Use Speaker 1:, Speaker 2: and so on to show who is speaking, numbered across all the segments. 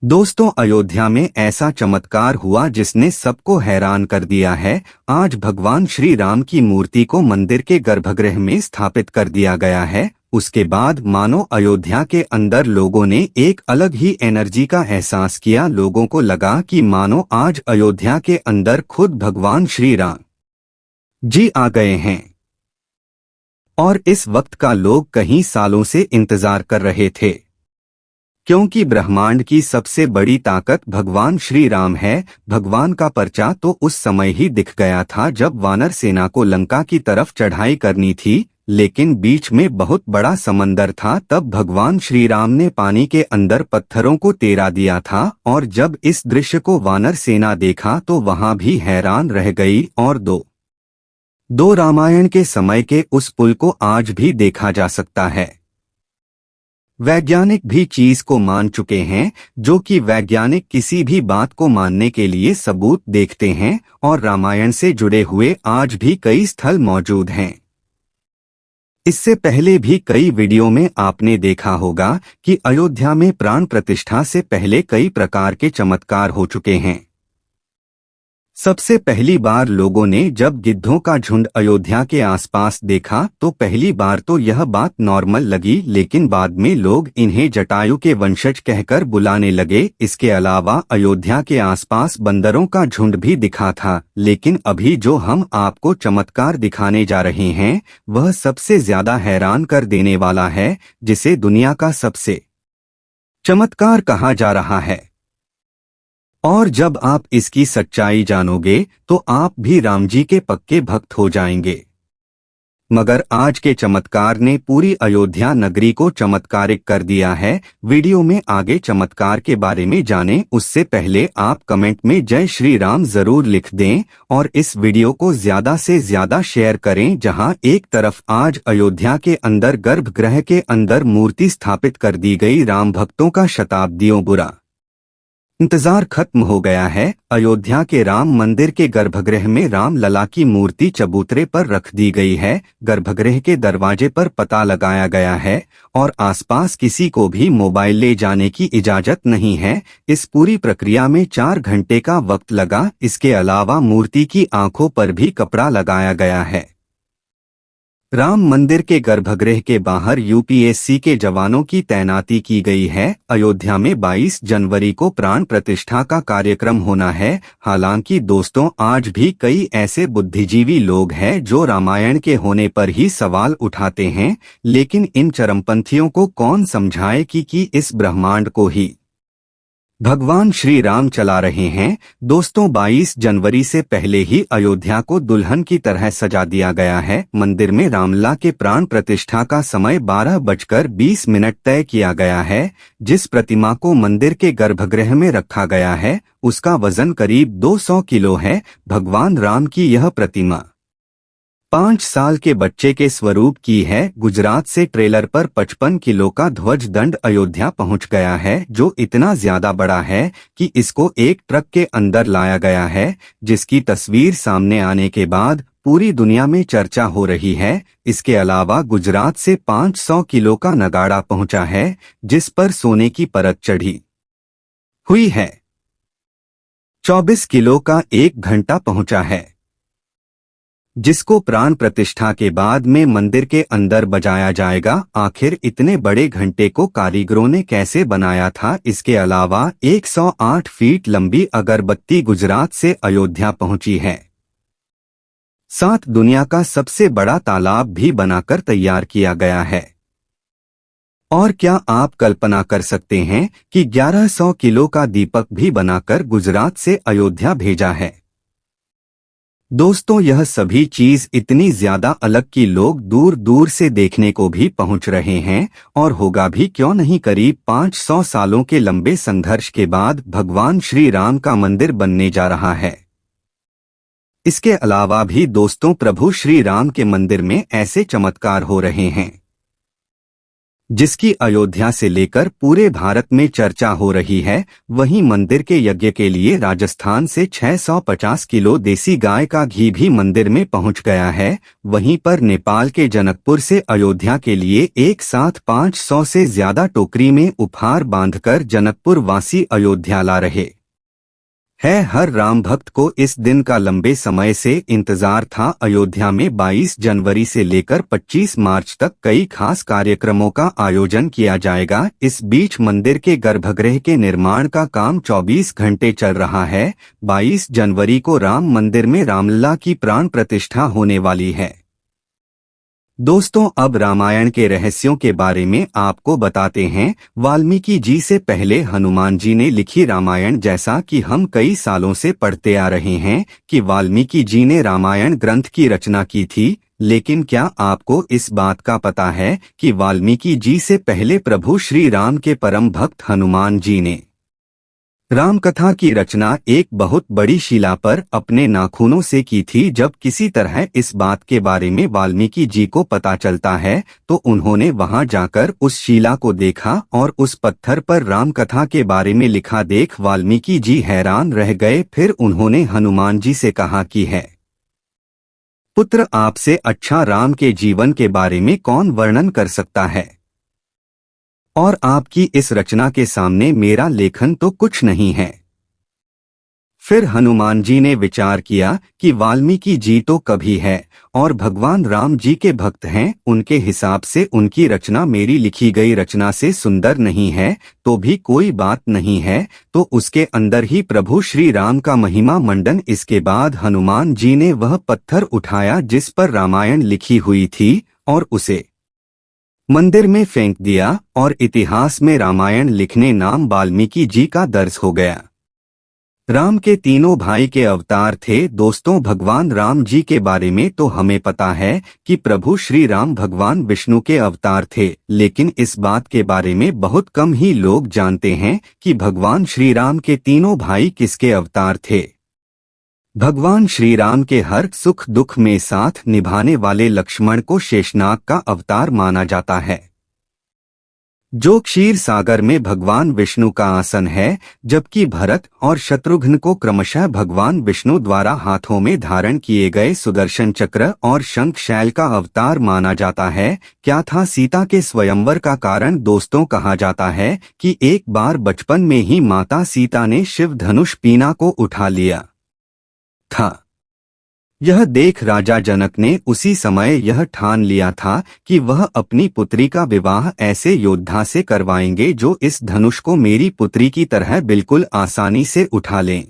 Speaker 1: दोस्तों, अयोध्या में ऐसा चमत्कार हुआ जिसने सबको हैरान कर दिया है। आज भगवान श्री राम की मूर्ति को मंदिर के गर्भगृह में स्थापित कर दिया गया है। उसके बाद मानो अयोध्या के अंदर लोगों ने एक अलग ही एनर्जी का एहसास किया। लोगों को लगा कि मानो आज अयोध्या के अंदर खुद भगवान श्री राम जी आ गए हैं। और इस वक्त का लोग कई सालों से इंतजार कर रहे थे, क्योंकि ब्रह्मांड की सबसे बड़ी ताकत भगवान श्री राम है। भगवान का पर्चा तो उस समय ही दिख गया था जब वानर सेना को लंका की तरफ चढ़ाई करनी थी, लेकिन बीच में बहुत बड़ा समंदर था। तब भगवान श्री राम ने पानी के अंदर पत्थरों को तैरा दिया था, और जब इस दृश्य को वानर सेना देखा तो वहां भी हैरान रह गई। और दो रामायण के समय के उस पुल को आज भी देखा जा सकता है। वैज्ञानिक भी चीज को मान चुके हैं, जो कि वैज्ञानिक किसी भी बात को मानने के लिए सबूत देखते हैं, और रामायण से जुड़े हुए आज भी कई स्थल मौजूद हैं। इससे पहले भी कई वीडियो में आपने देखा होगा कि अयोध्या में प्राण प्रतिष्ठा से पहले कई प्रकार के चमत्कार हो चुके हैं। सबसे पहली बार लोगों ने जब गिद्धों का झुंड अयोध्या के आसपास देखा तो पहली बार तो यह बात नॉर्मल लगी, लेकिन बाद में लोग इन्हें जटायु के वंशज कहकर बुलाने लगे। इसके अलावा अयोध्या के आसपास बंदरों का झुंड भी दिखा था, लेकिन अभी जो हम आपको चमत्कार दिखाने जा रहे हैं वह सबसे ज्यादा हैरान कर देने वाला है, जिसे दुनिया का सबसे चमत्कार कहा जा रहा है। और जब आप इसकी सच्चाई जानोगे तो आप भी राम जी के पक्के भक्त हो जाएंगे। मगर आज के चमत्कार ने पूरी अयोध्या नगरी को चमत्कारिक कर दिया है। वीडियो में आगे चमत्कार के बारे में जानें, उससे पहले आप कमेंट में जय श्री राम जरूर लिख दें और इस वीडियो को ज्यादा से ज्यादा शेयर करें। जहां एक तरफ आज अयोध्या के अंदर गर्भगृह के अंदर मूर्ति स्थापित कर दी गई, राम भक्तों का शताब्दियों बुरा इंतजार खत्म हो गया है। अयोध्या के राम मंदिर के गर्भगृह में राम लला की मूर्ति चबूतरे पर रख दी गई है। गर्भगृह के दरवाजे पर पता लगाया गया है और आसपास किसी को भी मोबाइल ले जाने की इजाजत नहीं है। इस पूरी प्रक्रिया में 4 घंटे का वक्त लगा। इसके अलावा मूर्ति की आंखों पर भी कपड़ा लगाया गया है। राम मंदिर के गर्भगृह के बाहर यूपीएससी के जवानों की तैनाती की गई है। अयोध्या में 22 जनवरी को प्राण प्रतिष्ठा का कार्यक्रम होना है। हालांकि दोस्तों, आज भी कई ऐसे बुद्धिजीवी लोग हैं जो रामायण के होने पर ही सवाल उठाते हैं, लेकिन इन चरमपंथियों को कौन समझाए कि इस ब्रह्मांड को ही भगवान श्री राम चला रहे हैं। दोस्तों, 22 जनवरी से पहले ही अयोध्या को दुल्हन की तरह सजा दिया गया है। मंदिर में रामलला के प्राण प्रतिष्ठा का समय 12:20 तय किया गया है। जिस प्रतिमा को मंदिर के गर्भगृह में रखा गया है उसका वजन करीब 200 किलो है। भगवान राम की यह प्रतिमा 5 साल के बच्चे के स्वरूप की है। गुजरात से ट्रेलर पर 55 किलो का ध्वज दंड अयोध्या पहुंच गया है, जो इतना ज्यादा बड़ा है कि इसको एक ट्रक के अंदर लाया गया है, जिसकी तस्वीर सामने आने के बाद पूरी दुनिया में चर्चा हो रही है। इसके अलावा गुजरात से 500 किलो का नगाड़ा पहुंचा है, जिस पर सोने की परत चढ़ी हुई है। 24 किलो का एक घंटा पहुंचा है, जिसको प्राण प्रतिष्ठा के बाद में मंदिर के अंदर बजाया जाएगा। आखिर इतने बड़े घंटे को कारीगरों ने कैसे बनाया था? इसके अलावा 108 फीट लंबी अगरबत्ती गुजरात से अयोध्या पहुंची है। साथ दुनिया का सबसे बड़ा तालाब भी बनाकर तैयार किया गया है। और क्या आप कल्पना कर सकते हैं कि 1100 किलो का दीपक भी बनाकर गुजरात से अयोध्या भेजा है। दोस्तों, यह सभी चीज इतनी ज्यादा अलग कि लोग दूर दूर से देखने को भी पहुंच रहे हैं, और होगा भी क्यों नहीं। करीब 500 सालों के लंबे संघर्ष के बाद भगवान श्री राम का मंदिर बनने जा रहा है। इसके अलावा भी दोस्तों, प्रभु श्री राम के मंदिर में ऐसे चमत्कार हो रहे हैं जिसकी अयोध्या से लेकर पूरे भारत में चर्चा हो रही है। वहीं मंदिर के यज्ञ के लिए राजस्थान से 650 किलो देसी गाय का घी भी मंदिर में पहुंच गया है। वहीं पर नेपाल के जनकपुर से अयोध्या के लिए एक साथ 500 से ज्यादा टोकरी में उपहार बांधकर जनकपुर वासी अयोध्या ला रहे है। हर राम भक्त को इस दिन का लंबे समय से इंतजार था। अयोध्या में 22 जनवरी से लेकर 25 मार्च तक कई खास कार्यक्रमों का आयोजन किया जाएगा। इस बीच मंदिर के गर्भगृह के निर्माण का काम 24 घंटे चल रहा है। 22 जनवरी को राम मंदिर में रामलला की प्राण प्रतिष्ठा होने वाली है। दोस्तों, अब रामायण के रहस्यों के बारे में आपको बताते हैं। वाल्मीकि जी से पहले हनुमान जी ने लिखी रामायण। जैसा कि हम कई सालों से पढ़ते आ रहे हैं कि वाल्मीकि जी ने रामायण ग्रंथ की रचना की थी, लेकिन क्या आपको इस बात का पता है कि वाल्मीकि जी से पहले प्रभु श्री राम के परम भक्त हनुमान जी ने राम कथा की रचना एक बहुत बड़ी शिला पर अपने नाखूनों से की थी। जब किसी तरह इस बात के बारे में वाल्मीकि जी को पता चलता है तो उन्होंने वहां जाकर उस शिला को देखा और उस पत्थर पर राम कथा के बारे में लिखा देख वाल्मीकि जी हैरान रह गए। फिर उन्होंने हनुमान जी से कहा कि है पुत्र, आपसे अच्छा राम के जीवन के बारे में कौन वर्णन कर सकता है, और आपकी इस रचना के सामने मेरा लेखन तो कुछ नहीं है। फिर हनुमान जी ने विचार किया कि वाल्मीकि जी तो कवि है और भगवान राम जी के भक्त हैं। उनके हिसाब से उनकी रचना मेरी लिखी गई रचना से सुंदर नहीं है तो भी कोई बात नहीं है, तो उसके अंदर ही प्रभु श्री राम का महिमा मंडन। इसके बाद हनुमान जी ने वह पत्थर उठाया जिस पर रामायण लिखी हुई थी और उसे मंदिर में फेंक दिया और इतिहास में रामायण लिखने नाम वाल्मीकि जी का दर्ज हो गया। राम के तीनों भाई के अवतार थे। दोस्तों, भगवान राम जी के बारे में तो हमें पता है कि प्रभु श्री राम भगवान विष्णु के अवतार थे, लेकिन इस बात के बारे में बहुत कम ही लोग जानते हैं कि भगवान श्री राम के तीनों भाई किसके अवतार थे। भगवान श्री राम के हर सुख दुख में साथ निभाने वाले लक्ष्मण को शेषनाग का अवतार माना जाता है, जो क्षीर सागर में भगवान विष्णु का आसन है, जबकि भरत और शत्रुघ्न को क्रमशः भगवान विष्णु द्वारा हाथों में धारण किए गए सुदर्शन चक्र और शंख शैल का अवतार माना जाता है। क्या था सीता के स्वयंवर का कारण? दोस्तों, कहा जाता है कि एक बार बचपन में ही माता सीता ने शिव धनुष पीना को उठा लिया था। यह देख राजा जनक ने उसी समय यह ठान लिया था कि वह अपनी पुत्री का विवाह ऐसे योद्धा से करवाएंगे जो इस धनुष को मेरी पुत्री की तरह बिल्कुल आसानी से उठा लें।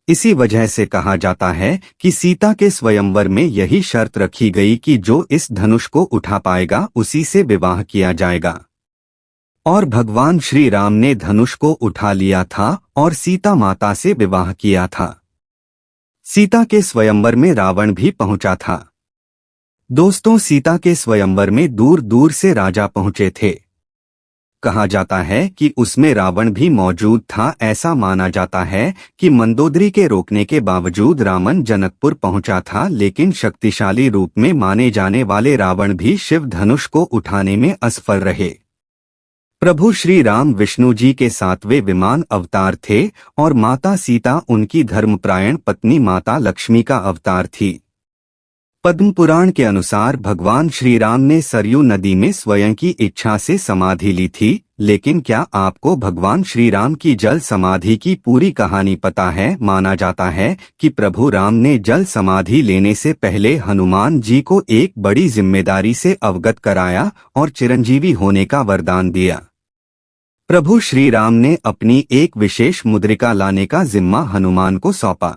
Speaker 1: इसी वजह से कहा जाता है कि सीता के स्वयंवर में यही शर्त रखी गई कि जो इस धनुष को उठा पाएगा उसी से विवाह किया जाएगा। और भगवान श्री राम ने धनुष को उठा लिया था और सीता माता से विवाह किया था। सीता के स्वयंवर में रावण भी पहुंचा था। दोस्तों, सीता के स्वयंवर में दूर दूर से राजा पहुंचे थे। कहा जाता है कि उसमें रावण भी मौजूद था। ऐसा माना जाता है कि मंदोदरी के रोकने के बावजूद रावण जनकपुर पहुंचा था, लेकिन शक्तिशाली रूप में माने जाने वाले रावण भी शिव धनुष को उठाने में असफल रहे। प्रभु श्री राम विष्णु जी के 7वें विमान अवतार थे और माता सीता उनकी धर्मपरायण पत्नी माता लक्ष्मी का अवतार थी। पद्म पुराण के अनुसार भगवान श्री राम ने सरयू नदी में स्वयं की इच्छा से समाधि ली थी। लेकिन क्या आपको भगवान श्री राम की जल समाधि की पूरी कहानी पता है? माना जाता है कि प्रभु राम ने जल समाधि लेने से पहले हनुमान जी को एक बड़ी जिम्मेदारी से अवगत कराया और चिरंजीवी होने का वरदान दिया। प्रभु श्री राम ने अपनी एक विशेष मुद्रिका लाने का जिम्मा हनुमान को सौंपा।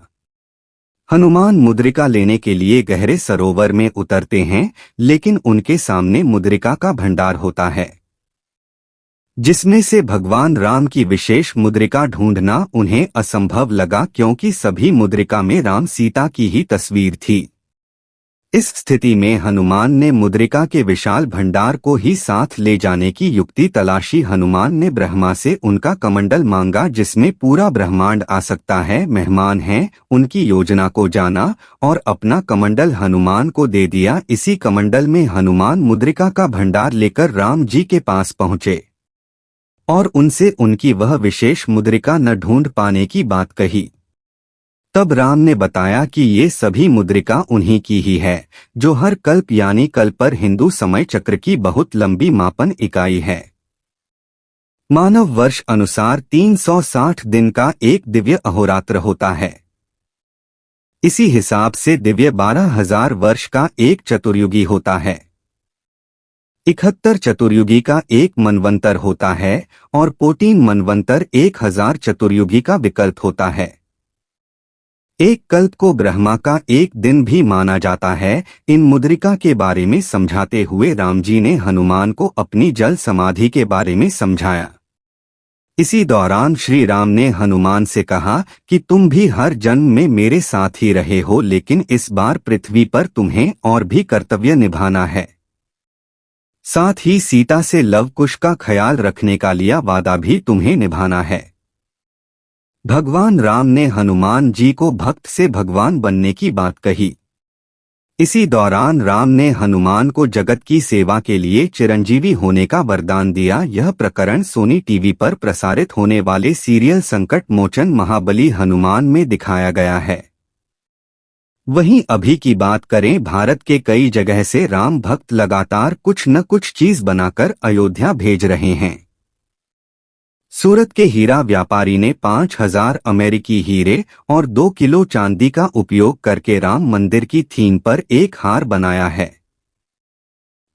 Speaker 1: हनुमान मुद्रिका लेने के लिए गहरे सरोवर में उतरते हैं, लेकिन उनके सामने मुद्रिका का भंडार होता है जिसमें से भगवान राम की विशेष मुद्रिका ढूंढना उन्हें असंभव लगा, क्योंकि सभी मुद्रिका में राम सीता की ही तस्वीर थी। इस स्थिति में हनुमान ने मुद्रिका के विशाल भंडार को ही साथ ले जाने की युक्ति तलाशी। हनुमान ने ब्रह्मा से उनका कमंडल मांगा जिसमें पूरा ब्रह्मांड आ सकता है, मेहमान हैं, उनकी योजना को जाना और अपना कमंडल हनुमान को दे दिया। इसी कमंडल में हनुमान मुद्रिका का भंडार लेकर राम जी के पास पहुंचे और उनसे उनकी वह विशेष मुद्रिका न ढूंढ पाने की बात कही। तब राम ने बताया कि ये सभी मुद्रिका उन्हीं की ही है, जो हर कल्प यानी कल पर हिंदू समय चक्र की बहुत लंबी मापन इकाई है। मानव वर्ष अनुसार 360 दिन का एक दिव्य अहोरात्र होता है। इसी हिसाब से दिव्य 12,000 वर्ष का एक चतुर्युगी होता है। 71 चतुर्युगी का एक मनवंतर होता है और 14 मनवंतर 1000 चतुर्युगी का विकल्प होता है। एक कल्प को ब्रह्मा का एक दिन भी माना जाता है। इन मुद्रिका के बारे में समझाते हुए राम जी ने हनुमान को अपनी जल समाधि के बारे में समझाया। इसी दौरान श्री राम ने हनुमान से कहा कि तुम भी हर जन्म में मेरे साथ ही रहे हो, लेकिन इस बार पृथ्वी पर तुम्हें और भी कर्तव्य निभाना है। साथ ही सीता से लव कुश का ख्याल रखने का लिया वादा भी तुम्हें निभाना है। भगवान राम ने हनुमान जी को भक्त से भगवान बनने की बात कही। इसी दौरान राम ने हनुमान को जगत की सेवा के लिए चिरंजीवी होने का वरदान दिया। यह प्रकरण सोनी टीवी पर प्रसारित होने वाले सीरियल संकट मोचन महाबली हनुमान में दिखाया गया है। वहीं अभी की बात करें, भारत के कई जगह से राम भक्त लगातार कुछ न कुछ चीज बनाकर अयोध्या भेज रहे हैं। सूरत के हीरा व्यापारी ने 5000 अमेरिकी हीरे और 2 किलो चांदी का उपयोग करके राम मंदिर की थीम पर एक हार बनाया है।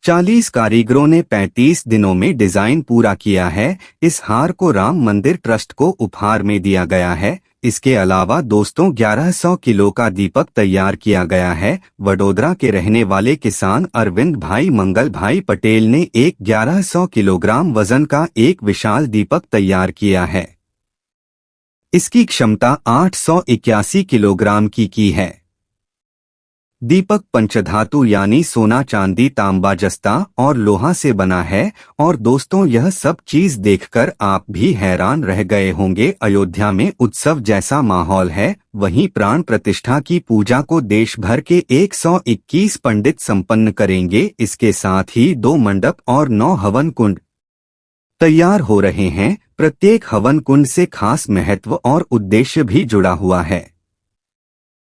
Speaker 1: 40 कारीगरों ने 35 दिनों में डिजाइन पूरा किया है। इस हार को राम मंदिर ट्रस्ट को उपहार में दिया गया है। इसके अलावा दोस्तों 1100 किलो का दीपक तैयार किया गया है। वडोदरा के रहने वाले किसान अरविंद भाई मंगल भाई पटेल ने एक 1100 किलोग्राम वजन का एक विशाल दीपक तैयार किया है। इसकी क्षमता 881 किलोग्राम की है। दीपक पंचधातु यानी सोना, चांदी, तांबा, जस्ता और लोहा से बना है। और दोस्तों, यह सब चीज देखकर आप भी हैरान रह गए होंगे। अयोध्या में उत्सव जैसा माहौल है। वहीं प्राण प्रतिष्ठा की पूजा को देश भर के 121 पंडित संपन्न करेंगे। इसके साथ ही 2 मंडप और 9 हवन कुंड तैयार हो रहे हैं। प्रत्येक हवन कुंड से खास महत्व और उद्देश्य भी जुड़ा हुआ है।